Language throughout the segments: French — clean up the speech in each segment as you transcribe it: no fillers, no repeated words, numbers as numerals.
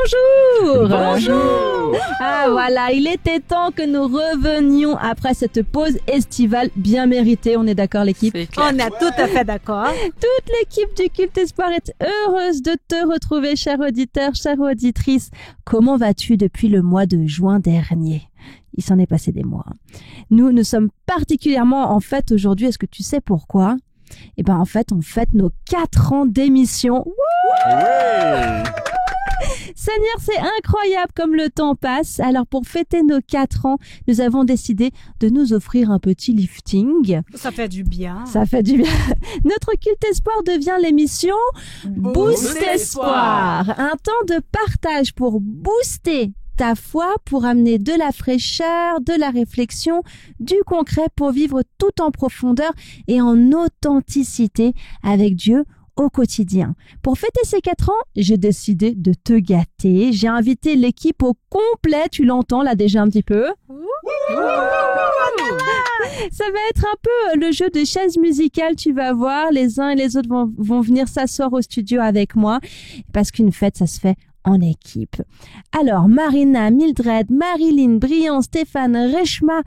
Bonjour. Bonjour. Ah voilà, il était temps que nous revenions après cette pause estivale bien méritée. On est d'accord l'équipe? On est tout à fait d'accord. Toute l'équipe du Culte Espoir est heureuse de te retrouver, cher auditeur, chère auditrice. Comment vas-tu depuis le mois de juin dernier? Il s'en est passé des mois. Nous sommes particulièrement en fête aujourd'hui. Est-ce que tu sais pourquoi? Eh ben en fait, on fête nos 4 ans d'émission. Ouais. Seigneur, c'est incroyable comme le temps passe. Alors pour fêter nos 4 ans, nous avons décidé de nous offrir un petit lifting. Ça fait du bien. Ça fait du bien. Notre Culte Espoir devient l'émission Boost Espoir. Un temps de partage pour booster ta foi, pour amener de la fraîcheur, de la réflexion, du concret pour vivre tout en profondeur et en authenticité avec Dieu au quotidien. Pour fêter ces 4 ans, j'ai décidé de te gâter. J'ai invité l'équipe au complet. Tu l'entends là déjà un petit peu? Ça va être un peu le jeu de chaises musicales, tu vas voir. Les uns et les autres vont venir s'asseoir au studio avec moi parce qu'une fête, ça se fait en équipe. Alors, Marina, Mildred, Marilyn, Brian, Stéphane, Reshma,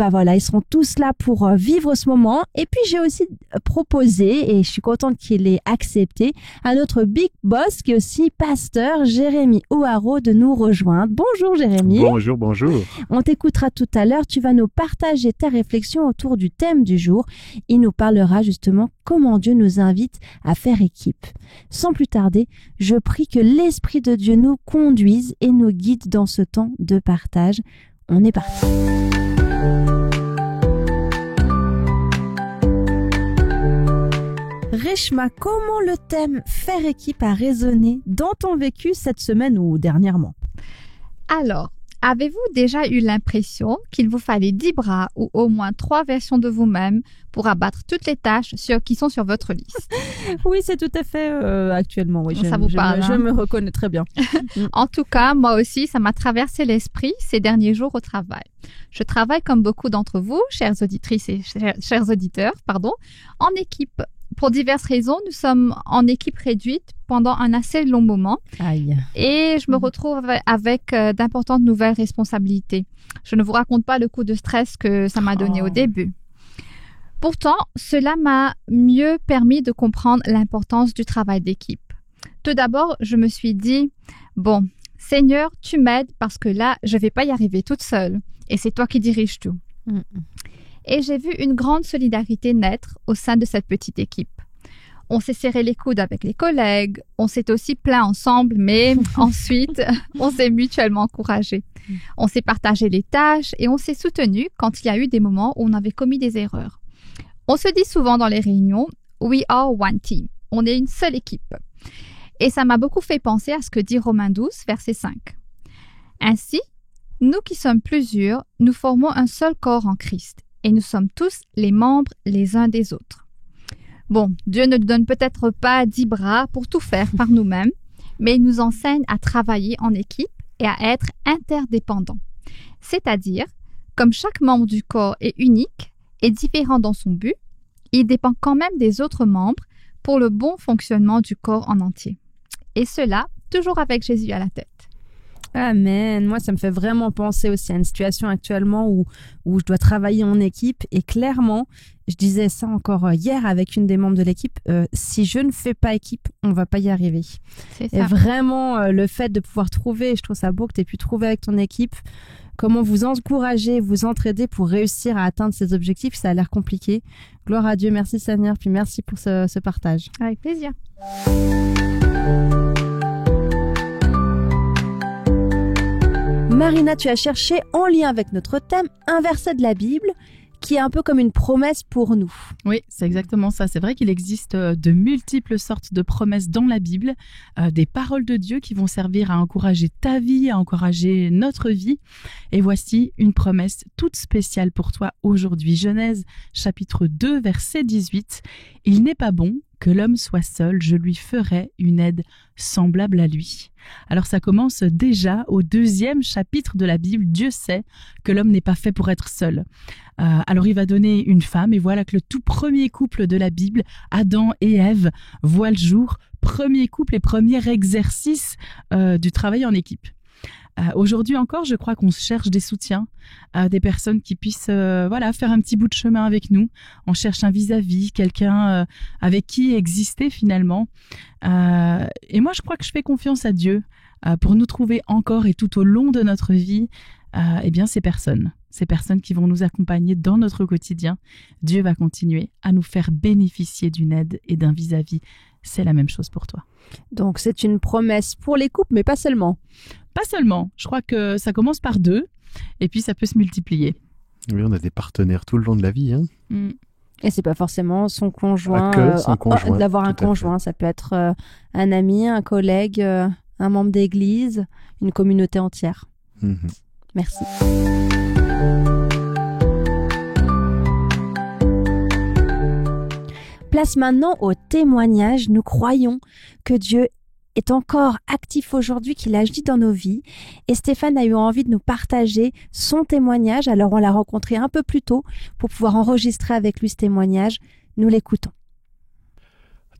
voilà, ils seront tous là pour vivre ce moment. Et puis, j'ai aussi proposé, et je suis contente qu'il ait accepté, à notre big boss, qui est aussi pasteur, Jérémy Ouaro, de nous rejoindre. Bonjour Jérémy. Bonjour, bonjour. On t'écoutera tout à l'heure. Tu vas nous partager ta réflexion autour du thème du jour. Il nous parlera justement comment Dieu nous invite à faire équipe. Sans plus tarder, je prie que l'Esprit de Dieu nous conduise et nous guide dans ce temps de partage. On est parti. Reshma, comment le thème faire équipe a résonné dans ton vécu cette semaine ou dernièrement? Alors, avez-vous déjà eu l'impression qu'il vous fallait 10 bras ou au moins 3 versions de vous-même pour abattre toutes les tâches qui sont sur votre liste? Oui, c'est tout à fait actuellement. Oui, ça vous parle, je me reconnais très bien. En tout cas, moi aussi, ça m'a traversé l'esprit ces derniers jours au travail. Je travaille comme beaucoup d'entre vous, chères auditrices et chers auditeurs, en équipe. Pour diverses raisons, nous sommes en équipe réduite pendant un assez long moment. Aïe. Et je me retrouve avec d'importantes nouvelles responsabilités. Je ne vous raconte pas le coup de stress que ça m'a donné au début. Pourtant, cela m'a mieux permis de comprendre l'importance du travail d'équipe. Tout d'abord, je me suis dit, bon, Seigneur, tu m'aides parce que là, je vais pas y arriver toute seule. Et c'est toi qui diriges tout. Et j'ai vu une grande solidarité naître au sein de cette petite équipe. On s'est serré les coudes avec les collègues, on s'est aussi plaint ensemble, mais ensuite, on s'est mutuellement encouragés. On s'est partagé les tâches et on s'est soutenu quand il y a eu des moments où on avait commis des erreurs. On se dit souvent dans les réunions, we are one team. On est une seule équipe. Et ça m'a beaucoup fait penser à ce que dit Romains 12, verset 5. Ainsi, nous qui sommes plusieurs, nous formons un seul corps en Christ. Et nous sommes tous les membres les uns des autres. Bon, Dieu ne nous donne peut-être pas 10 bras pour tout faire par nous-mêmes, mais il nous enseigne à travailler en équipe et à être interdépendants. C'est-à-dire, comme chaque membre du corps est unique et différent dans son but, il dépend quand même des autres membres pour le bon fonctionnement du corps en entier. Et cela, toujours avec Jésus à la tête. Amen. Moi, ça me fait vraiment penser aussi à une situation actuellement où je dois travailler en équipe. Et clairement, je disais ça encore hier avec une des membres de l'équipe, si je ne fais pas équipe, on va pas y arriver. C'est ça. Et vraiment, le fait de pouvoir trouver, je trouve ça beau que tu aies pu trouver avec ton équipe, comment vous encourager, vous entraider pour réussir à atteindre ces objectifs. Ça a l'air compliqué. Gloire à Dieu. Merci Seigneur. Puis merci pour ce partage. Avec plaisir. Marina, tu as cherché, en lien avec notre thème, un verset de la Bible qui est un peu comme une promesse pour nous. Oui, c'est exactement ça. C'est vrai qu'il existe de multiples sortes de promesses dans la Bible, des paroles de Dieu qui vont servir à encourager ta vie, à encourager notre vie. Et voici une promesse toute spéciale pour toi aujourd'hui. Genèse chapitre 2, verset 18. « Il n'est pas bon que l'homme soit seul, je lui ferai une aide semblable à lui. Alors ça commence déjà au 2e chapitre de la Bible. Dieu sait que l'homme n'est pas fait pour être seul. Alors il va donner une femme et voilà que le tout premier couple de la Bible, Adam et Ève, voit le jour. Premier couple et premier exercice du travail en équipe. Aujourd'hui encore, je crois qu'on cherche des soutiens, des personnes qui puissent faire un petit bout de chemin avec nous. On cherche un vis-à-vis, quelqu'un avec qui exister finalement. Et moi, je crois que je fais confiance à Dieu pour nous trouver encore et tout au long de notre vie, ces personnes qui vont nous accompagner dans notre quotidien. Dieu va continuer à nous faire bénéficier d'une aide et d'un vis-à-vis. C'est la même chose pour toi. Donc, c'est une promesse pour les couples, mais pas seulement. Pas seulement. Je crois que ça commence par 2 et puis ça peut se multiplier. Oui, on a des partenaires tout le long de la vie. Et c'est pas forcément son conjoint. Pas que son conjoint. D'avoir un tout à conjoint, ça peut être un ami, un collègue, un membre d'église, une communauté entière. fait. Merci. Place maintenant au témoignage. Nous croyons que Dieu est encore actif aujourd'hui, qu'il agit dans nos vies. Et Stéphane a eu envie de nous partager son témoignage. Alors on l'a rencontré un peu plus tôt pour pouvoir enregistrer avec lui ce témoignage. Nous l'écoutons.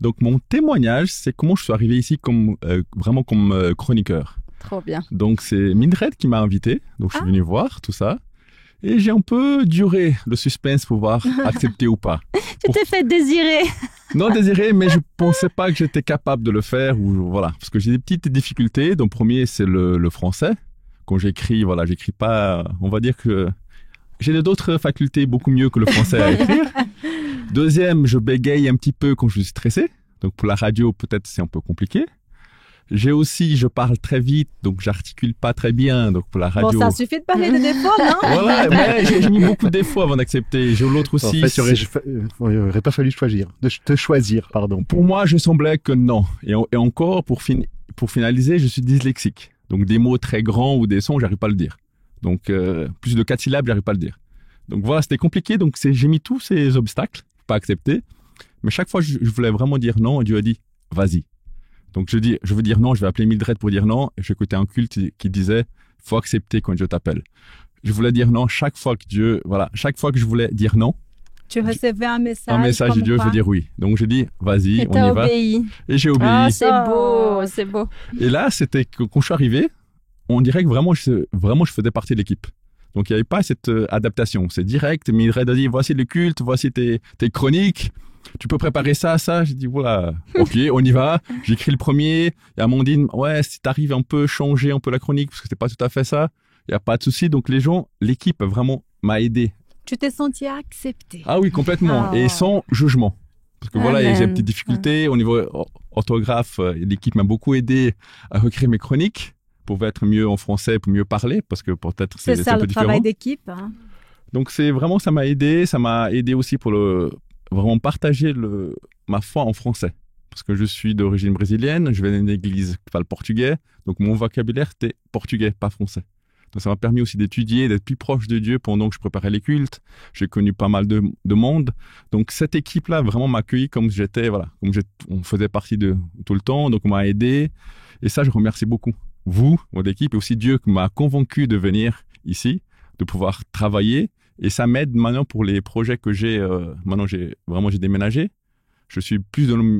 Donc mon témoignage, c'est comment je suis arrivé ici comme chroniqueur. Trop bien. Donc c'est Mildred qui m'a invité, donc je suis venu voir tout ça. Et j'ai un peu duré le suspense pour voir accepter ou pas. Tu t'es fait désirer. Non désiré, mais je pensais pas que j'étais capable de le faire. Voilà, parce que j'ai des petites difficultés. Donc premier, c'est le français. Quand j'écris, j'écris pas. On va dire que j'ai d'autres facultés beaucoup mieux que le français à écrire. Deuxième, je bégaye un petit peu quand je suis stressé. Donc pour la radio, peut-être c'est un peu compliqué. Je parle très vite, donc j'articule pas très bien. Donc pour la radio. Bon, ça suffit de parler de défauts, non? Voilà, mais j'ai mis beaucoup d'efforts avant d'accepter. J'ai l'autre aussi. En fait, il aurait pas fallu te choisir, pardon. Pour moi, je semblais que non. Et encore, pour finaliser, je suis dyslexique. Donc des mots très grands ou des sons, j'arrive pas à le dire. Donc plus de 4 syllabes, j'arrive pas à le dire. Donc voilà, c'était compliqué. Donc j'ai mis tous ces obstacles, pas accepter. Mais chaque fois, je voulais vraiment dire non. Et Dieu a dit, vas-y. Donc je veux dire non, je vais appeler Mildred pour dire non. Et j'écoutais un culte qui disait, faut accepter quand Dieu t'appelle. Je voulais dire non chaque fois que je voulais dire non. Tu recevais un message. Un message de Dieu, je veux dire oui. Donc j'ai dit, vas-y, on y va. Obéi. Et j'ai obéi. Ah, c'est beau, c'est beau. Et là, c'était que quand je suis arrivé, on dirait que vraiment, je faisais partie de l'équipe. Donc il n'y avait pas cette adaptation. C'est direct. Mildred a dit, voici le culte, voici tes chroniques. Tu peux préparer ça. J'ai dit, voilà, ok, on y va. J'écris le premier. Et Amandine, ouais, si t'arrives un peu changer un peu la chronique, parce que c'était pas tout à fait ça, il n'y a pas de souci. Donc l'équipe vraiment m'a aidé. Tu t'es senti accepté. Ah oui, complètement. Et sans jugement. Parce que voilà, j'ai des petites difficultés. Au niveau orthographe, l'équipe m'a beaucoup aidé à recréer mes chroniques pour être mieux en français, pour mieux parler, parce que peut-être c'est ça un peu le différent. travail d'équipe. Hein. Donc ça m'a aidé. Ça m'a aidé aussi pour vraiment partager ma foi en français. Parce que je suis d'origine brésilienne, je viens d'une église qui parle portugais, donc mon vocabulaire c'était portugais, pas français. Donc ça m'a permis aussi d'étudier, d'être plus proche de Dieu pendant que je préparais les cultes. J'ai connu pas mal de monde. Donc cette équipe-là vraiment m'a accueilli comme j'étais, on faisait partie de tout le temps, donc on m'a aidé. Et ça, je remercie beaucoup vous, votre équipe, et aussi Dieu qui m'a convaincu de venir ici, de pouvoir travailler. Et ça m'aide maintenant pour les projets que j'ai. Maintenant, j'ai déménagé. Je suis plus dans le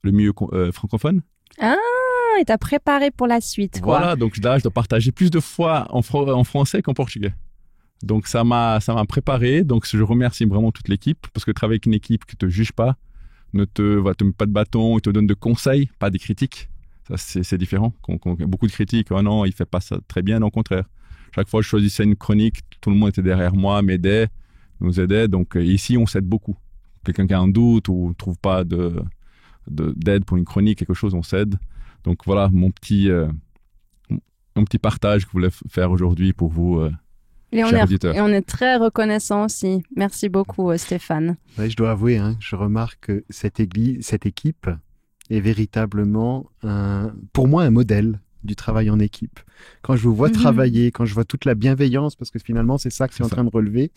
milieu francophone. Ah, et t'as préparé pour la suite, quoi. Voilà, donc là, je dois partager plus de fois en français qu'en portugais. Donc ça m'a préparé. Donc je remercie vraiment toute l'équipe, parce que travailler avec une équipe qui te juge pas, ne te met pas de bâton, il te donne de conseils, pas des critiques. Ça, c'est différent. Quand il y a beaucoup de critiques, oh non, il fait pas ça très bien, au contraire. Chaque fois que je choisissais une chronique, tout le monde était derrière moi, nous aidait. Donc ici, on s'aide beaucoup. Quelqu'un qui a un doute ou ne trouve pas d'aide pour une chronique, quelque chose, on s'aide. Donc voilà mon petit partage que je voulais faire aujourd'hui pour vous, chers auditeurs. Et on est très reconnaissants aussi. Merci beaucoup, Stéphane. Ouais, je dois avouer, je remarque que cette équipe est véritablement pour moi un modèle du travail en équipe. Quand je vous vois travailler, quand je vois toute la bienveillance, parce que finalement, c'est ça que c'est en train de relever,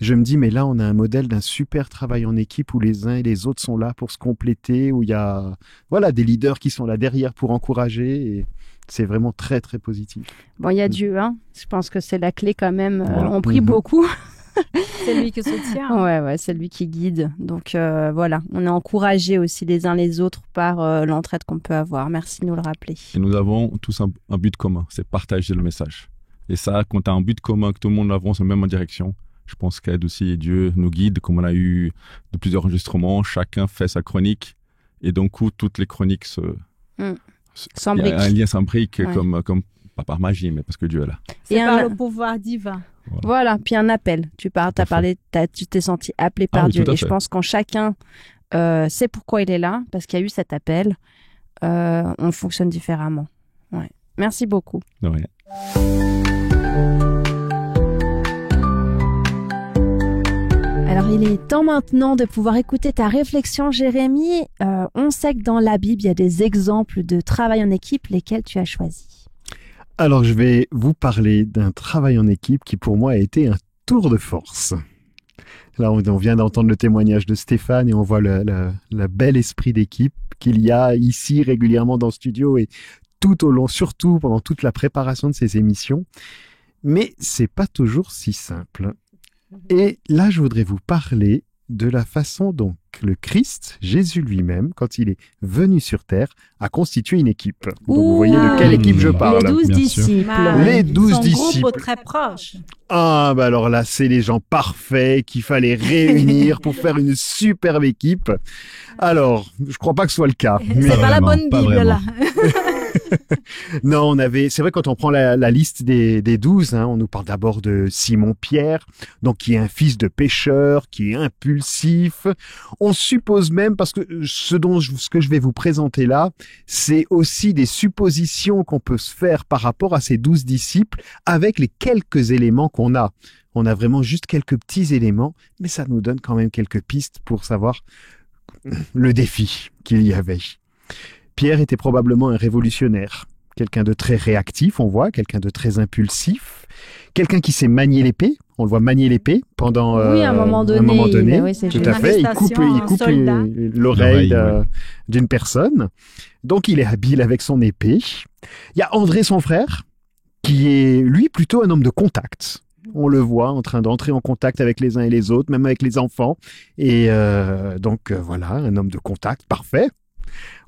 je me dis, mais là, on a un modèle d'un super travail en équipe où les uns et les autres sont là pour se compléter, où il y a, voilà, des leaders qui sont là derrière pour encourager, et c'est vraiment très, très positif. Bon, il y a Dieu, hein. Je pense que c'est la clé quand même. Voilà. On prie beaucoup. C'est lui qui soutient. Ouais, c'est lui qui guide. Donc voilà, on est encouragés aussi les uns les autres par l'entraide qu'on peut avoir. Merci de nous le rappeler. Et nous avons tous un but commun, c'est partager le message. Et ça, quand tu as un but commun, que tout le monde avance en même direction, je pense qu'Aide aussi et Dieu nous guide, comme on a eu de plusieurs enregistrements, chacun fait sa chronique, et donc où toutes les chroniques S'embriquent. Il y a un lien s'imbrique, Ouais. comme pas par magie, mais parce que Dieu est là. C'est Et par un- le pouvoir divin. Voilà, puis un appel. Tu à as fait. parlé, tu t'es senti appelé par oui, Dieu. tout à Et je fait. pense quand chacun sait pourquoi il est là, parce qu'il y a eu cet appel, on fonctionne différemment. Ouais. Merci beaucoup. De rien. Alors, il est temps maintenant de pouvoir écouter ta réflexion, Jérémy. On sait que dans la Bible, il y a des exemples de travail en équipe, lesquels tu as choisis. Alors, je vais vous parler d'un travail en équipe qui, pour moi, a été un tour de force. Là, on vient d'entendre le témoignage de Stéphane et on voit le bel esprit d'équipe qu'il y a ici régulièrement dans le studio et tout au long, surtout pendant toute la préparation de ces émissions. Mais c'est pas toujours si simple. Et là, je voudrais vous parler de la façon dont le Christ, Jésus lui-même, quand il est venu sur terre, a constitué une équipe. Donc, vous voyez de quelle équipe je parle. Les 12 bien sûr. disciples. Les 12 Son disciples. groupe très proche. Ah, bah alors là, c'est les gens parfaits qu'il fallait réunir pour faire une superbe équipe. Alors, je crois pas que ce soit le cas. C'est pas la vraiment, bonne pas Bible, vraiment. là. Non, c'est vrai, quand on prend la liste des 12, hein, on nous parle d'abord de Simon-Pierre, donc qui est un fils de pêcheur, qui est impulsif. On suppose même, parce que ce que je vais vous présenter là, c'est aussi des suppositions qu'on peut se faire par rapport à ces 12 disciples avec les quelques éléments qu'on a. On a vraiment juste quelques petits éléments, mais ça nous donne quand même quelques pistes pour savoir le défi qu'il y avait. Pierre était probablement un révolutionnaire, quelqu'un de très réactif, on voit, quelqu'un de très impulsif, quelqu'un qui sait manier l'épée, on le voit manier l'épée pendant Oui, à un moment donné, oui, c'est tout juste. à fait, il coupe Arrestation, soldat. l'oreille L'oreille, d'une personne, donc il est habile avec son épée. Il y a André, son frère, qui est, lui, plutôt un homme de contact. On le voit en train d'entrer en contact avec les uns et les autres, même avec les enfants. Et donc, voilà, un homme de contact, parfait.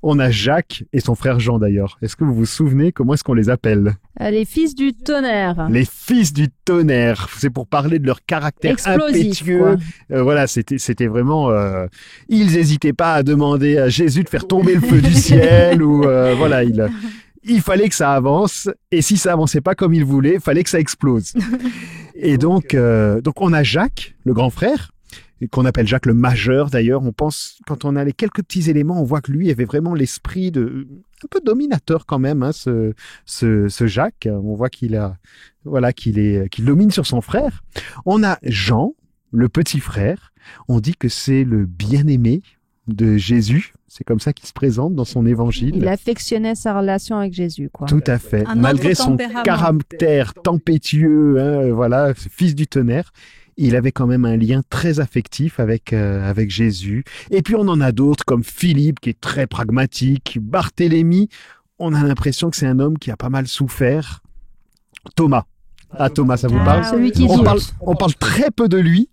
On a Jacques et son frère Jean d'ailleurs. Est-ce que vous vous souvenez comment est-ce qu'on les appelle? Les fils du tonnerre. Les fils du tonnerre. C'est pour parler de leur caractère Explosif, impétueux. quoi. Voilà, c'était vraiment... ils n'hésitaient pas à demander à Jésus de faire tomber le feu du ciel ou voilà, il fallait que ça avance, et si ça avançait pas comme il voulait, il fallait que ça explose. Et donc on a Jacques, le grand frère, qu'on appelle Jacques le majeur d'ailleurs. On pense, quand on a les quelques petits éléments, on voit que lui avait vraiment l'esprit un peu dominateur quand même, hein, ce Jacques. On voit qu'il domine sur son frère. On a Jean, le petit frère. On dit que c'est le bien-aimé de Jésus. C'est comme ça qu'il se présente dans son évangile. Il affectionnait sa relation avec Jésus, quoi. Tout à fait. Un Malgré autre son tempérament. caractère tempétueux, hein, voilà, fils du tonnerre, il avait quand même un lien très affectif avec Jésus. Et puis on en a d'autres comme Philippe qui est très pragmatique, Barthélemy, on a l'impression que c'est un homme qui a pas mal souffert. Thomas. Ah, Thomas, ça vous parle? Celui qui on doute. parle très peu de lui,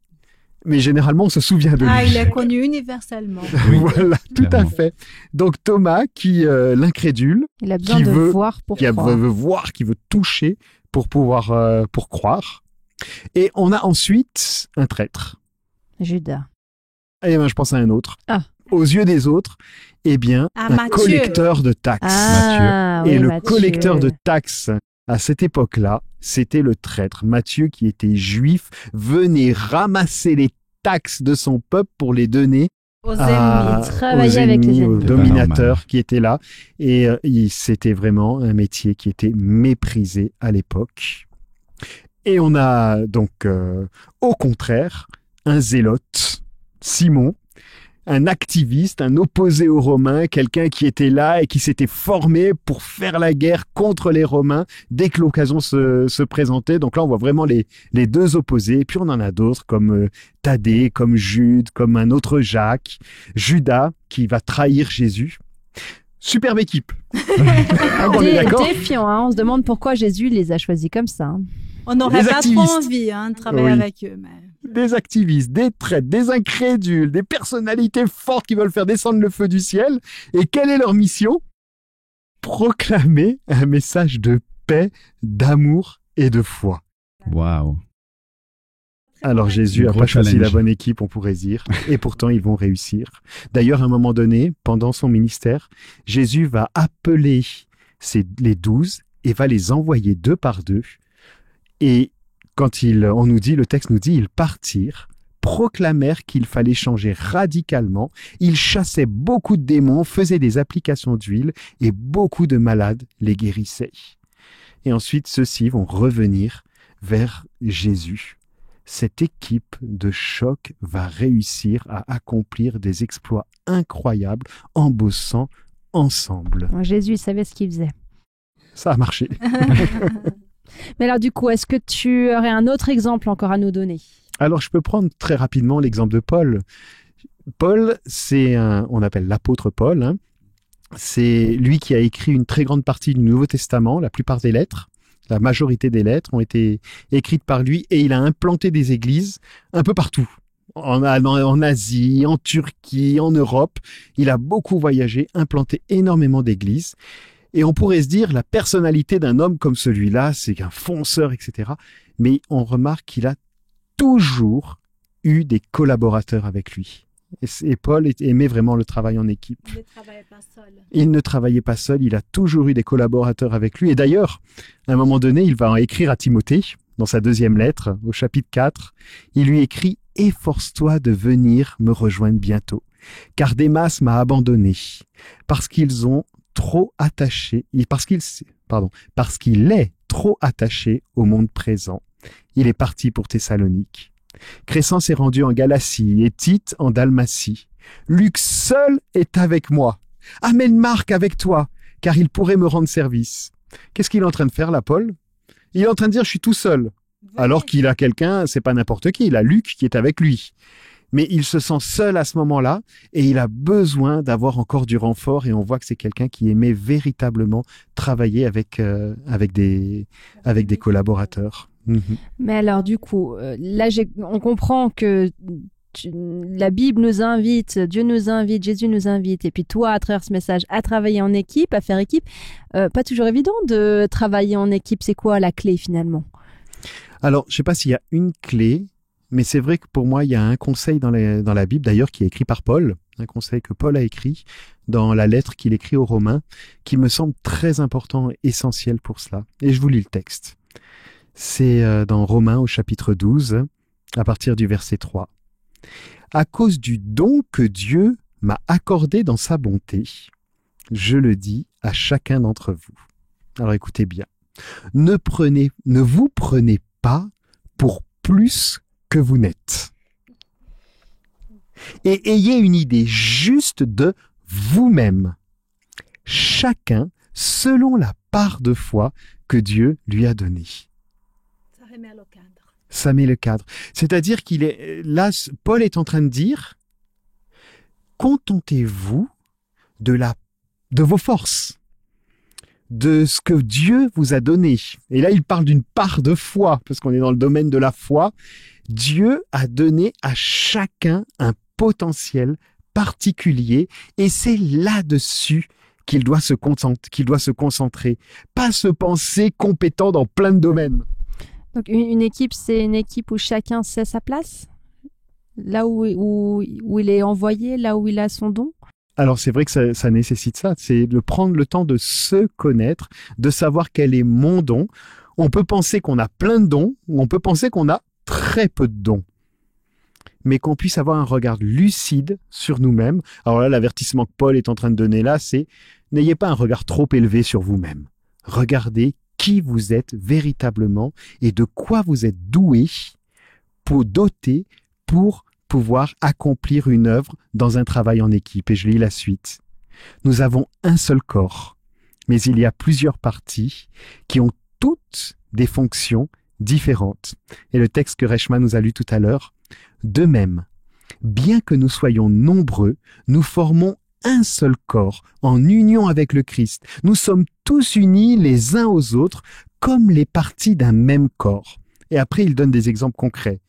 mais généralement on se souvient de lui. Ah, il est connu universellement. Voilà, tout à clairement. fait. Donc Thomas qui l'incrédule, Il a besoin qui de veut- voir pour qui croire. veut voir, qui veut toucher pour pouvoir pour croire. Et on a ensuite un traître. Judas. Et ben je pense à un autre. Ah. Aux yeux des autres, eh bien Ah, un Matthieu. collecteur de taxes. Ah, Et oui, le Matthieu. collecteur de taxes à cette époque-là, c'était le traître. Matthieu, qui était juif, venait ramasser les taxes de son peuple pour les donner Aux à- ennemis. travaillait aux avec les ennemis, aux ennemis. dominateurs qui étaient là. Et c'était vraiment un métier qui était méprisé à l'époque. Et on a donc, au contraire, un zélote, Simon. un activiste, un opposé aux Romains, quelqu'un qui était là et qui s'était formé pour faire la guerre contre les Romains dès que l'occasion se présentait. Donc là, on voit vraiment les deux opposés. Et puis on en a d'autres comme Thaddée, comme Jude, comme un autre Jacques, Judas qui va trahir Jésus. Superbe équipe. On est d'accord ? Défiant, hein. On se demande pourquoi Jésus les a choisis comme ça. Hein. On n'aurait Des pas activistes. trop envie de travailler Oui. avec eux. Mais... Des activistes, des traîtres, des incrédules, des personnalités fortes qui veulent faire descendre le feu du ciel. Et quelle est leur mission ? Proclamer un message de paix, d'amour et de foi. Waouh. Alors Jésus n'a Gros pas choisi challenge. la bonne équipe, on pourrait dire, et pourtant ils vont réussir. D'ailleurs, à un moment donné, pendant son ministère, Jésus va appeler les 12 et va les envoyer 2 par 2. Et quand le texte nous dit, ils partirent, proclamèrent qu'il fallait changer radicalement. Ils chassaient beaucoup de démons, faisaient des applications d'huile et beaucoup de malades les guérissaient. Et ensuite, ceux-ci vont revenir vers Jésus. Cette équipe de choc va réussir à accomplir des exploits incroyables en bossant ensemble. Jésus il savait ce qu'il faisait. Ça a marché. Mais alors du coup, est-ce que tu aurais un autre exemple encore à nous donner ? Alors, je peux prendre très rapidement l'exemple de Paul. Paul, on appelle l'apôtre Paul. Hein. C'est lui qui a écrit une très grande partie du Nouveau Testament, la plupart des lettres. La majorité des lettres ont été écrites par lui et il a implanté des églises un peu partout. En Asie, en Turquie, en Europe. Il a beaucoup voyagé, implanté énormément d'églises. Et on pourrait se dire, la personnalité d'un homme comme celui-là, c'est qu'un fonceur, etc. Mais on remarque qu'il a toujours eu des collaborateurs avec lui. Et Paul aimait vraiment le travail en équipe. Il ne travaillait pas seul. Il ne travaillait pas seul, il a toujours eu des collaborateurs avec lui. Et d'ailleurs, à un moment donné, il va en écrire à Timothée, dans sa 2e lettre, au chapitre 4. Il lui écrit « Efforce-toi de venir me rejoindre bientôt, car Démas m'a abandonné, parce qu'il est trop attaché au monde présent. Il est parti pour Thessalonique. Crescens s'est rendu en Galatie et Tite en Dalmatie. Luc seul est avec moi. Amène Marc avec toi, car il pourrait me rendre service. » Qu'est-ce qu'il est en train de faire là, Paul ? Il est en train de dire « je suis tout seul ». Alors qu'il a quelqu'un, c'est pas n'importe qui, il a Luc qui est avec lui. Mais il se sent seul à ce moment-là et il a besoin d'avoir encore du renfort et on voit que c'est quelqu'un qui aimait véritablement travailler avec des collaborateurs. Mais alors du coup, là on comprend que la Bible nous invite, Dieu nous invite, Jésus nous invite, et puis toi, à travers ce message, à travailler en équipe, à faire équipe. Pas toujours évident de travailler en équipe. C'est quoi la clé finalement ? Alors, je sais pas s'il y a une clé, mais c'est vrai que pour moi, il y a un conseil dans la Bible, d'ailleurs, qui est écrit par Paul, un conseil que Paul a écrit dans la lettre qu'il écrit aux Romains, qui me semble très important et essentiel pour cela. Et je vous lis le texte. C'est dans Romains au chapitre 12, à partir du verset 3. « À cause du don que Dieu m'a accordé dans sa bonté, je le dis à chacun d'entre vous. » Alors écoutez bien. « Ne vous prenez pas pour plus que vous n'êtes. Et ayez une idée juste de vous-même, chacun selon la part de foi que Dieu lui a donnée. » Ça remet le cadre. Ça met le cadre. C'est-à-dire Paul est en train de dire, contentez-vous de vos forces, de ce que Dieu vous a donné. Et là, il parle d'une part de foi, parce qu'on est dans le domaine de la foi. Dieu a donné à chacun un potentiel particulier, et c'est là-dessus qu'il doit se concentrer, pas se penser compétent dans plein de domaines. Donc une équipe, c'est une équipe où chacun sait sa place, là où il est envoyé, là où il a son don. Alors c'est vrai que ça nécessite ça, c'est de prendre le temps de se connaître, de savoir quel est mon don. On peut penser qu'on a plein de dons, ou on peut penser qu'on a très peu de dons, mais qu'on puisse avoir un regard lucide sur nous-mêmes. Alors là, l'avertissement que Paul est en train de donner là, c'est n'ayez pas un regard trop élevé sur vous-même. Regardez qui vous êtes véritablement et de quoi vous êtes doué, doté pour pouvoir accomplir une œuvre dans un travail en équipe. Et je lis la suite. Nous avons un seul corps, mais il y a plusieurs parties qui ont toutes des fonctions différentes. Et le texte que Reshma nous a lu tout à l'heure, de même, bien que nous soyons nombreux, nous formons un seul corps en union avec le Christ. Nous sommes tous unis les uns aux autres comme les parties d'un même corps. Et après, il donne des exemples concrets.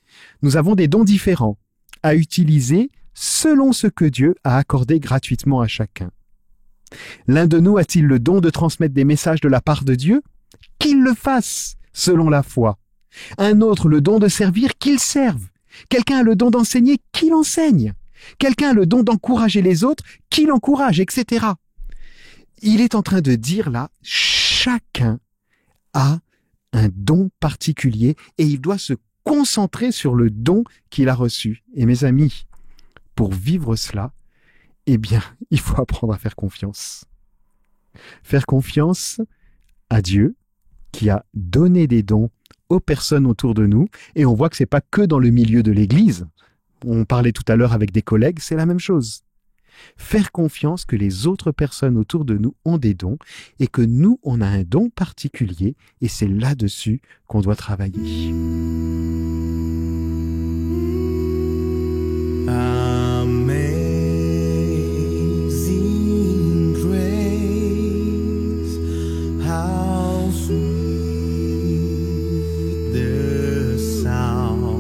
Nous avons des dons différents à utiliser selon ce que Dieu a accordé gratuitement à chacun. L'un de nous a-t-il le don de transmettre des messages de la part de Dieu? Qu'il le fasse selon la foi. Un autre le don de servir, qu'il serve. Quelqu'un a le don d'enseigner, qu'il enseigne. Quelqu'un a le don d'encourager les autres, qu'il encourage, etc. Il est en train de dire là, chacun a un don particulier et il doit se concentrer sur le don qu'il a reçu. Et mes amis, pour vivre cela, eh bien, il faut apprendre à faire confiance. Faire confiance à Dieu qui a donné des dons aux personnes autour de nous. Et on voit que c'est pas que dans le milieu de l'Église. On parlait tout à l'heure avec des collègues, c'est la même chose. Faire confiance que les autres personnes autour de nous ont des dons et que nous, on a un don particulier et c'est là-dessus qu'on doit travailler. Amazing grace, how sweet the sound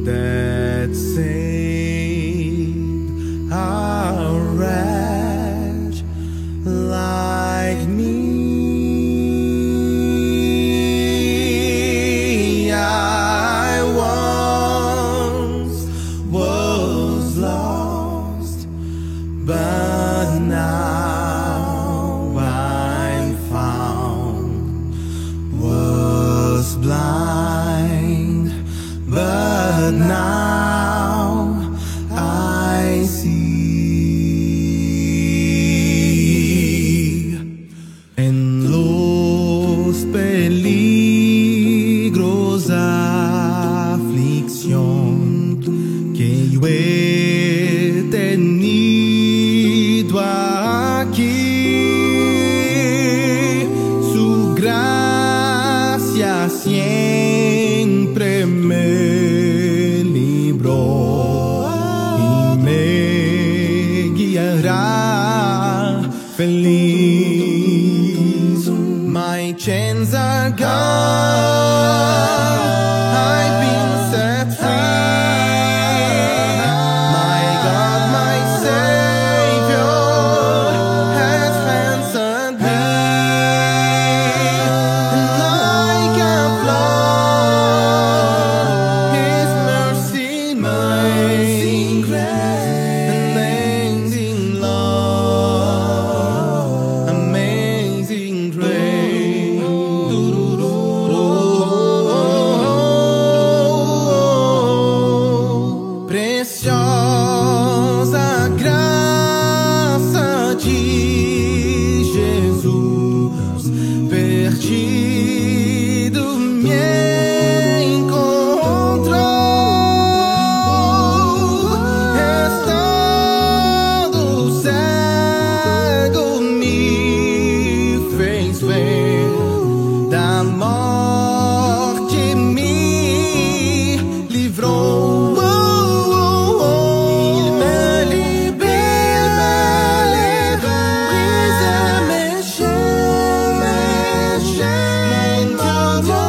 that saved a wretch like me. I once was lost, but now I'm found. Was blind, but now I see. En los peligros, aflicción que yo he tenido aquí, su gracia siempre me libró y me guiará feliz. My chains are gone, I've been set free. My God, my Savior has ransomed me. And like a flood, His mercy, amazing grace, amazing love, amazing grace. Preciosa graça de Jesus, perdido me encontrou, estando cego me fez ver, da morte me livrou. Il me libère, brise mes chaînes, mon Dieu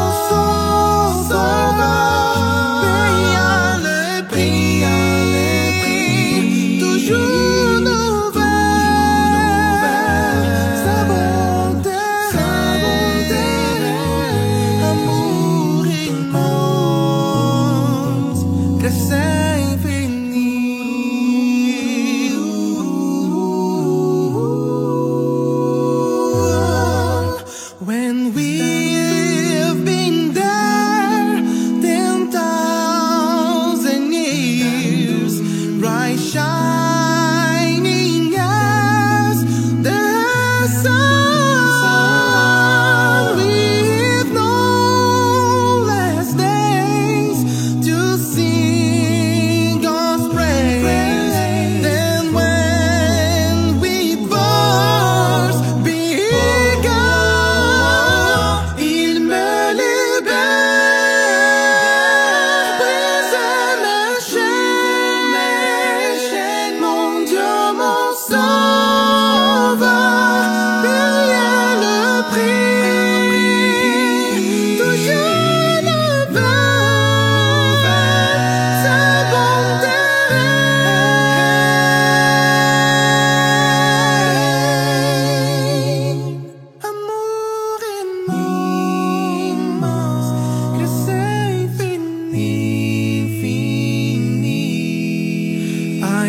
sauveur, paye le prix, toujours nouvelle, sa bonté, amour immense, grâce infinie. When we've been there 10,000 years, bright shining as the sun, with no less days to sing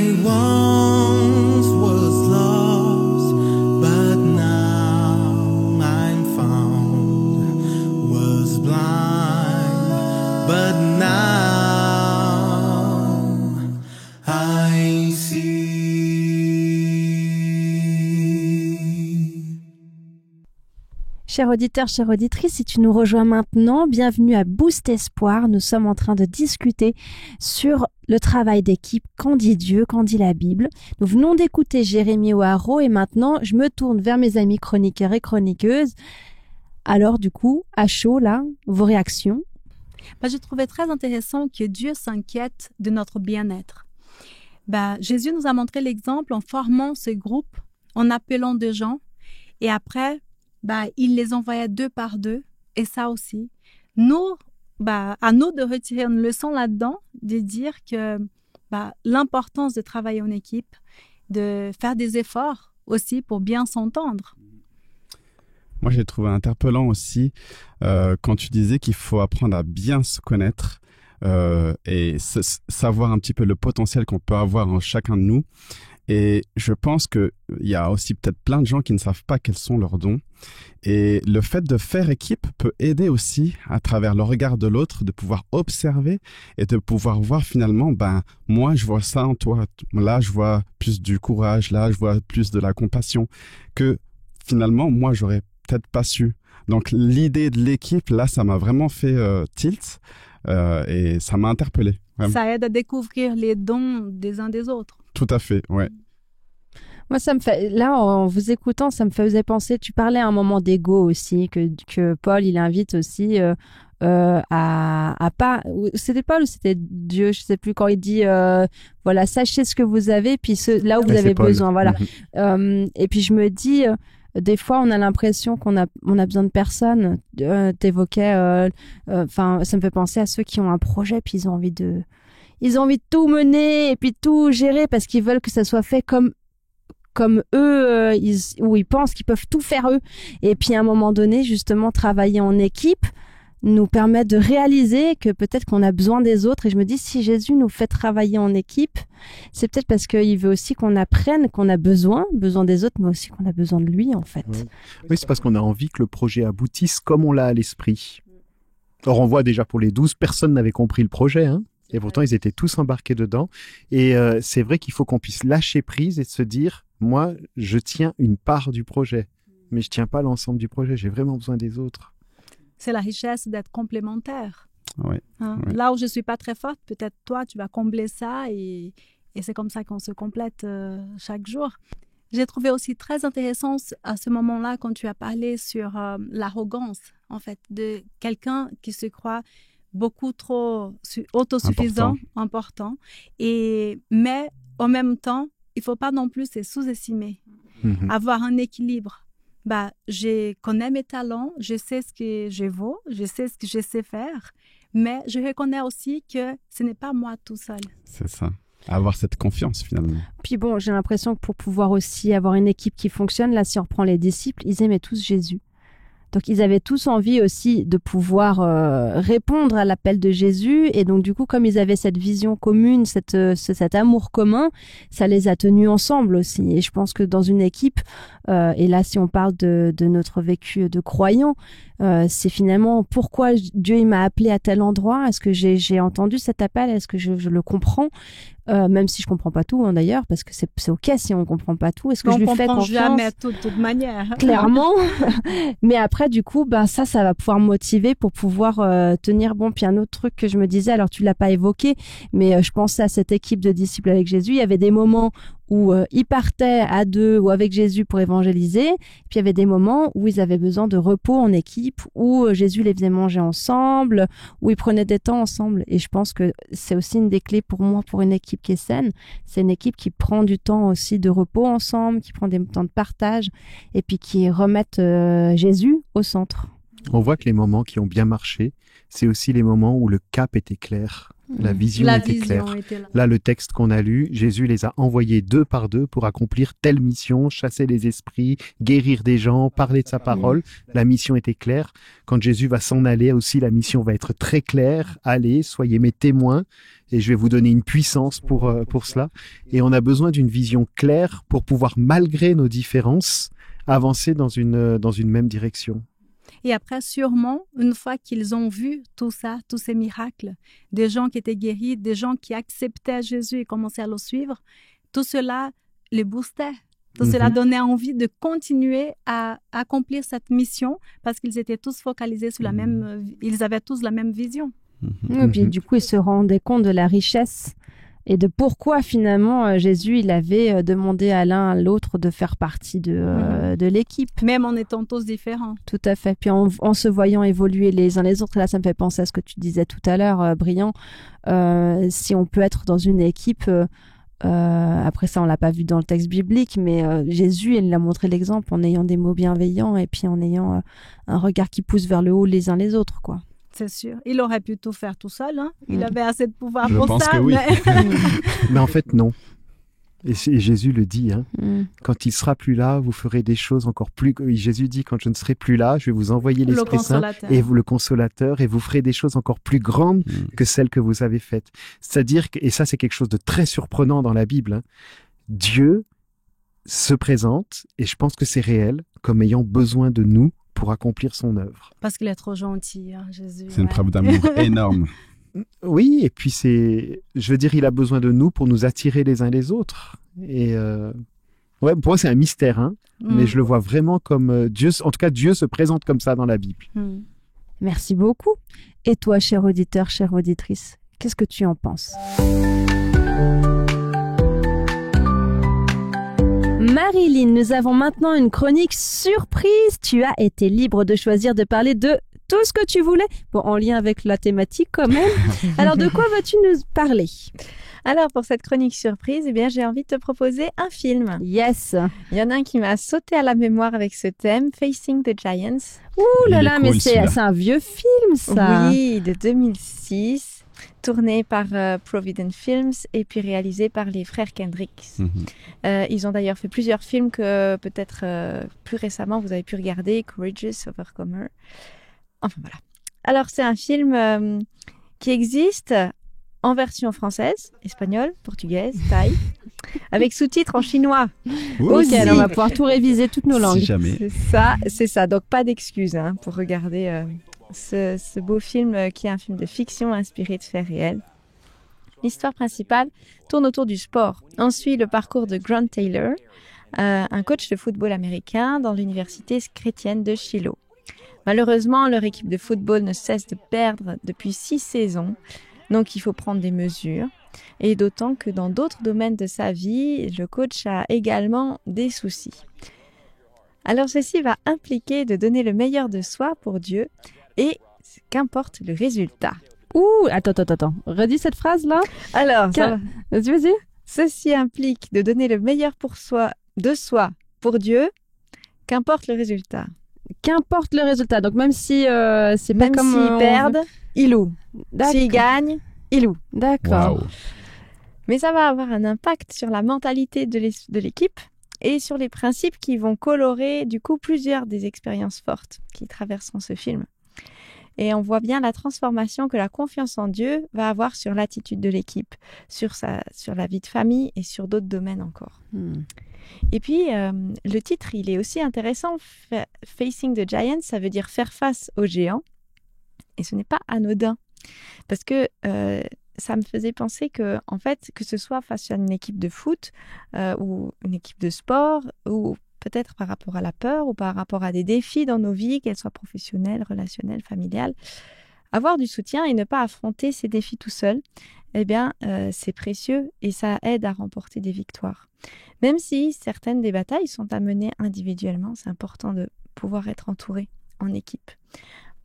I once was lost, but now I'm found. Was blind, but now I see. Chers auditeurs, chères auditrices, si tu nous rejoins maintenant, bienvenue à Boost Espoir. Nous sommes en train de discuter sur le travail d'équipe. Qu'en dit Dieu? Qu'en dit la Bible? Nous venons d'écouter Jérémie O'Haraud et maintenant, je me tourne vers mes amis chroniqueurs et chroniqueuses. Alors, du coup, à chaud, là, vos réactions? Je trouvais très intéressant que Dieu s'inquiète de notre bien-être. Jésus nous a montré l'exemple en formant ce groupe, en appelant des gens et après, il les envoyait 2 par 2 et ça aussi. Nous, à nous de retirer une leçon là-dedans, de dire que l'importance de travailler en équipe, de faire des efforts aussi pour bien s'entendre. Moi, j'ai trouvé interpellant aussi quand tu disais qu'il faut apprendre à bien se connaître et savoir un petit peu le potentiel qu'on peut avoir en chacun de nous. Et je pense qu'il y a aussi peut-être plein de gens qui ne savent pas quels sont leurs dons. Et le fait de faire équipe peut aider aussi, à travers le regard de l'autre, de pouvoir observer et de pouvoir voir finalement, moi, je vois ça en toi. Là, je vois plus du courage. Là, je vois plus de la compassion que finalement, moi, j'aurais peut-être pas su. Donc, l'idée de l'équipe, là, ça m'a vraiment fait tilt et ça m'a interpellé. Vraiment. Ça aide à découvrir les dons des uns des autres. Tout à fait, ouais. Moi, ça me fait, là, en vous écoutant, ça me faisait penser, tu parlais à un moment d'ego aussi, que Paul, il invite aussi à pas, c'était Paul ou c'était Dieu, je sais plus, quand il dit, voilà, sachez ce que vous avez, puis là où vous avez besoin, voilà. Et puis je me dis, des fois, on a l'impression qu'on a besoin de personne. T'évoquais, ça me fait penser à ceux qui ont un projet, puis ils ont envie de tout mener et puis tout gérer parce qu'ils veulent que ça soit fait comme eux, où ils pensent qu'ils peuvent tout faire eux. Et puis à un moment donné, justement, travailler en équipe nous permet de réaliser que peut-être qu'on a besoin des autres. Et je me dis, si Jésus nous fait travailler en équipe, c'est peut-être parce qu'il veut aussi qu'on apprenne qu'on a besoin des autres, mais aussi qu'on a besoin de lui, en fait. Oui, c'est parce qu'on a envie que le projet aboutisse comme on l'a à l'esprit. Or, on voit déjà pour les 12, personne n'avait compris le projet, hein. Et pourtant, ils étaient tous embarqués dedans. Et c'est vrai qu'il faut qu'on puisse lâcher prise et se dire, moi, je tiens une part du projet, mais je tiens pas l'ensemble du projet. J'ai vraiment besoin des autres. C'est la richesse d'être complémentaire. Ouais, ouais. Là où je suis pas très forte, peut-être toi, tu vas combler ça et c'est comme ça qu'on se complète chaque jour. J'ai trouvé aussi très intéressant à ce moment-là quand tu as parlé sur l'arrogance, en fait, de quelqu'un qui se croit beaucoup trop autosuffisant, important. Mais en même temps, il faut pas non plus se sous-estimer. Avoir un équilibre. Je connais mes talents, je sais ce que je vaux, je sais ce que je sais faire, mais je reconnais aussi que ce n'est pas moi tout seul. C'est ça. Avoir cette confiance finalement. Puis bon, j'ai l'impression que pour pouvoir aussi avoir une équipe qui fonctionne, là, si on reprend les disciples, ils aimaient tous Jésus. Donc, ils avaient tous envie aussi de pouvoir répondre à l'appel de Jésus. Et donc, du coup, comme ils avaient cette vision commune, cet amour commun, ça les a tenus ensemble aussi. Et je pense que dans une équipe, et là, si on parle de notre vécu de croyant, c'est finalement pourquoi Dieu il m'a appelé à tel endroit. Est-ce que j'ai entendu cet appel? Est-ce que je le comprends? Même si je comprends pas tout, d'ailleurs, parce que c'est ok si on comprend pas tout. Est-ce que je lui fais confiance? On comprend jamais tout de toute manière. Clairement. Mais après, du coup, ça va pouvoir me motiver pour pouvoir tenir bon. Puis un autre truc que je me disais, alors tu l'as pas évoqué, mais je pensais à cette équipe de disciples avec Jésus. Il y avait des moments où ils partaient à 2 ou avec Jésus pour évangéliser. Puis il y avait des moments où ils avaient besoin de repos en équipe, où Jésus les faisait manger ensemble, où ils prenaient des temps ensemble. Et je pense que c'est aussi une des clés pour moi, pour une équipe qui est saine. C'est une équipe qui prend du temps aussi de repos ensemble, qui prend des temps de partage et puis qui remettent Jésus au centre. On voit que les moments qui ont bien marché, c'est aussi les moments où le cap était clair. La vision La était vision claire. était là. Là, le texte qu'on a lu, Jésus les a envoyés 2 par 2 pour accomplir telle mission, chasser les esprits, guérir des gens, parler de sa parole. La mission était claire. Quand Jésus va s'en aller aussi, la mission va être très claire. Allez, soyez mes témoins et je vais vous donner une puissance pour cela. Et on a besoin d'une vision claire pour pouvoir, malgré nos différences, avancer dans une même direction. Et après, sûrement, une fois qu'ils ont vu tout ça, tous ces miracles, des gens qui étaient guéris, des gens qui acceptaient Jésus et commençaient à le suivre, tout cela les boostait. Tout cela donnait envie de continuer à accomplir cette mission parce qu'ils étaient tous focalisés sur ils avaient tous la même vision. Et puis du coup, ils se rendaient compte de la richesse et de pourquoi finalement Jésus il avait demandé à l'un à l'autre de faire partie de l'équipe. Même en étant tous différents. Tout à fait. Puis en se voyant évoluer les uns les autres, là ça me fait penser à ce que tu disais tout à l'heure, Brian. Si on peut être dans une équipe, après ça on l'a pas vu dans le texte biblique, mais Jésus il a montré l'exemple en ayant des mots bienveillants et puis en ayant un regard qui pousse vers le haut les uns les autres, quoi. C'est sûr. Il aurait pu tout faire tout seul. Hein. Il avait assez de pouvoir Je pour pense ça. que oui. Mais en fait, non. Et Jésus le dit, hein. Quand il sera plus là, vous ferez des choses encore plus... Jésus dit, quand je ne serai plus là, je vais vous envoyer Le l'Esprit Saint consolateur. et vous le consolateur, et vous ferez des choses encore plus grandes que celles que vous avez faites. C'est-à-dire que, et ça c'est quelque chose de très surprenant dans la Bible, hein, Dieu se présente, et je pense que c'est réel, comme ayant besoin de nous pour accomplir son œuvre. Parce qu'il est trop gentil, hein, Jésus. C'est une preuve d'amour énorme. Oui, et puis je veux dire, il a besoin de nous pour nous attirer les uns les autres. Et ouais, pour moi, c'est un mystère, hein, mais je le vois vraiment comme Dieu. En tout cas, Dieu se présente comme ça dans la Bible. Merci beaucoup. Et toi, cher auditeur, chère auditrice, qu'est-ce que tu en penses? Marilyn, nous avons maintenant une chronique surprise. Tu as été libre de choisir de parler de tout ce que tu voulais. Bon, en lien avec la thématique quand même. Alors, de quoi vas-tu nous parler? Alors, pour cette chronique surprise, eh bien, j'ai envie de te proposer un film. Yes. Il y en a un qui m'a sauté à la mémoire avec ce thème, Facing the Giants. Ouh là Il est là, cool, mais c'est celui-là. un vieux film, ça. Oui, de 2006, tourné par Providence Films et puis réalisé par les frères Kendricks. Ils ont d'ailleurs fait plusieurs films que peut-être plus récemment vous avez pu regarder, Courageous Overcomer. Enfin voilà. Alors c'est un film qui existe en version française, espagnole, portugaise, thaï, avec sous-titres en chinois. Ok, alors on va pouvoir tout réviser, toutes nos langues. Si jamais. C'est ça. Donc pas d'excuses hein, pour regarder ce beau film qui est un film de fiction inspiré de faits réels. L'histoire principale tourne autour du sport. On suit le parcours de Grant Taylor, un coach de football américain dans l'université chrétienne de Shiloh. Malheureusement, leur équipe de football ne cesse de perdre depuis 6 saisons, donc il faut prendre des mesures. Et d'autant que dans d'autres domaines de sa vie, le coach a également des soucis. Alors ceci va impliquer de donner le meilleur de soi pour Dieu et qu'importe le résultat. Ouh, attends. Redis cette phrase-là. Alors, Vas-y. ceci implique de donner le meilleur de soi pour Dieu, qu'importe le résultat. Qu'importe le résultat. Donc même si c'est pas Même comme s'ils perdent, ils louent. D'accord. S'ils gagnent, ils louent. D'accord. Waouh. Mais ça va avoir un impact sur la mentalité de l'équipe et sur les principes qui vont colorer du coup plusieurs des expériences fortes qui traverseront ce film. Et on voit bien la transformation que la confiance en Dieu va avoir sur l'attitude de l'équipe, sur la vie de famille et sur d'autres domaines encore. Et puis, le titre, il est aussi intéressant. Facing the Giants, ça veut dire faire face aux géants. Et ce n'est pas anodin. Parce que ça me faisait penser que, en fait, que ce soit face à une équipe de foot ou une équipe de sport ou peut-être par rapport à la peur ou par rapport à des défis dans nos vies, qu'elles soient professionnelles, relationnelles, familiales, avoir du soutien et ne pas affronter ces défis tout seul, eh bien, c'est précieux et ça aide à remporter des victoires. Même si certaines des batailles sont à mener individuellement, c'est important de pouvoir être entouré en équipe.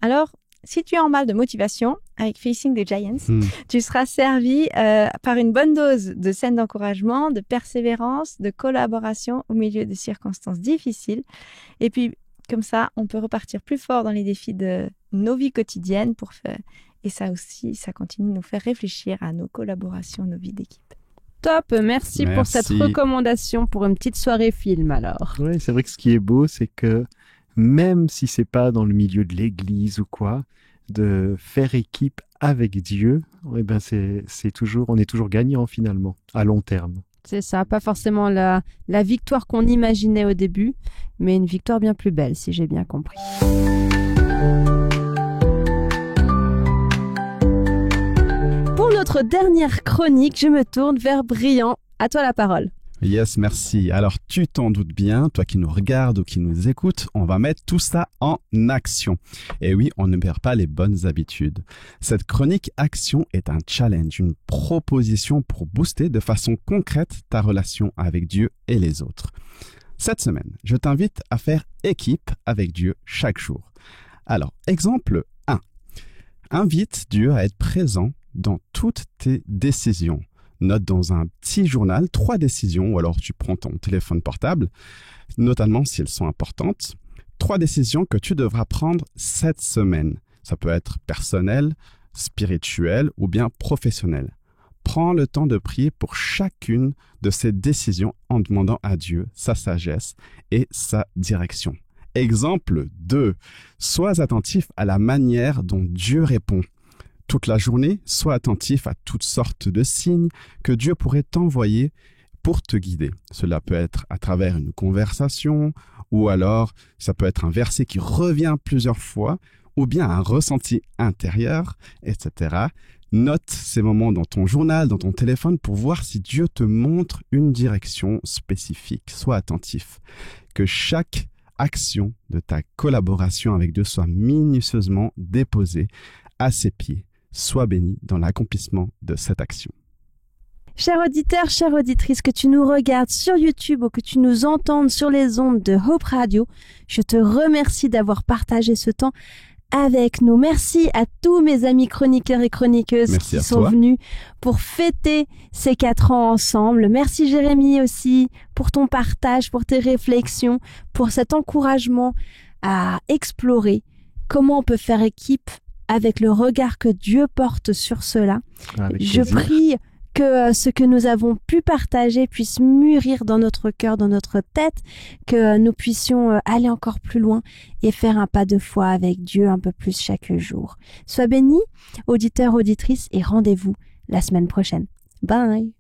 Alors, si tu es en mal de motivation, avec Facing the Giants, tu seras servi par une bonne dose de scènes d'encouragement, de persévérance, de collaboration au milieu de circonstances difficiles. Et puis, comme ça, on peut repartir plus fort dans les défis de nos vies quotidiennes Et ça aussi, ça continue de nous faire réfléchir à nos collaborations, nos vies d'équipe. Top, merci pour cette recommandation pour une petite soirée film alors. Oui, c'est vrai que ce qui est beau, c'est que même si c'est pas dans le milieu de l'église ou quoi, de faire équipe avec Dieu, eh ben on est toujours gagnant finalement, à long terme. C'est ça, pas forcément la victoire qu'on imaginait au début, mais une victoire bien plus belle, si j'ai bien compris. Pour notre dernière chronique, je me tourne vers Bryant. À toi la parole. Yes, merci. Alors, tu t'en doutes bien, toi qui nous regardes ou qui nous écoutes, on va mettre tout ça en action. Et oui, on ne perd pas les bonnes habitudes. Cette chronique action est un challenge, une proposition pour booster de façon concrète ta relation avec Dieu et les autres. Cette semaine, je t'invite à faire équipe avec Dieu chaque jour. Alors, exemple 1. Invite Dieu à être présent dans toutes tes décisions. Note dans un petit journal 3 décisions, ou alors tu prends ton téléphone portable, notamment si elles sont importantes. 3 décisions que tu devras prendre cette semaine. Ça peut être personnel, spirituel ou bien professionnel. Prends le temps de prier pour chacune de ces décisions en demandant à Dieu sa sagesse et sa direction. Exemple 2. Sois attentif à la manière dont Dieu répond. Toute la journée, sois attentif à toutes sortes de signes que Dieu pourrait t'envoyer pour te guider. Cela peut être à travers une conversation, ou alors ça peut être un verset qui revient plusieurs fois, ou bien un ressenti intérieur, etc. Note ces moments dans ton journal, dans ton téléphone, pour voir si Dieu te montre une direction spécifique. Sois attentif. Que chaque action de ta collaboration avec Dieu soit minutieusement déposée à ses pieds. Sois béni dans l'accomplissement de cette action. Chers auditeurs, chères auditrices, que tu nous regardes sur YouTube ou que tu nous entendes sur les ondes de Hope Radio, je te remercie d'avoir partagé ce temps avec nous. Merci à tous mes amis chroniqueurs et chroniqueuses qui sont venus pour fêter ces 4 ans ensemble. Merci Jérémy aussi pour ton partage, pour tes réflexions, pour cet encouragement à explorer comment on peut faire équipe avec le regard que Dieu porte sur cela. Je prie que ce que nous avons pu partager puisse mûrir dans notre cœur, dans notre tête, que nous puissions aller encore plus loin et faire un pas de foi avec Dieu un peu plus chaque jour. Sois béni, auditeurs, auditrices, et rendez-vous la semaine prochaine. Bye!